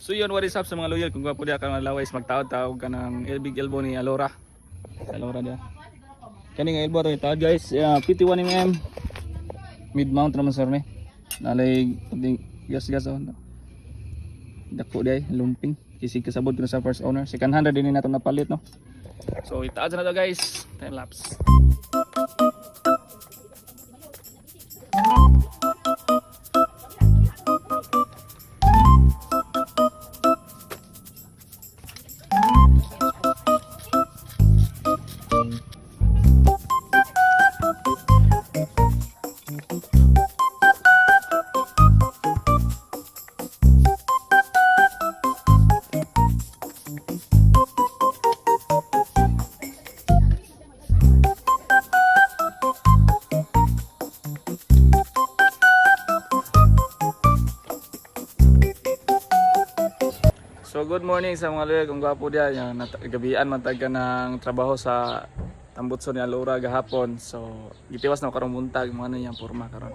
So yun, what is up sa mga loyal? Kung gwapo diya ka mga laway, magtaod-taog ka ng big elbow ni Alora. Alora diya. Kani nga elbow to itaod guys, 51 mm. Mid mount naman sir ni. Nalay gas-gas on. Dako diay, lumping. Kisig kasabot ko na sa first owner. Second hand din nato napalit no. So itaad na to guys. Time lapse. So good morning sa mga loyal, kung gwapo diya, yung gabian matag ka ng trabaho sa Tambutso ni Alora gahapon. So gitiwas na karong buntag mga na yung porma karon.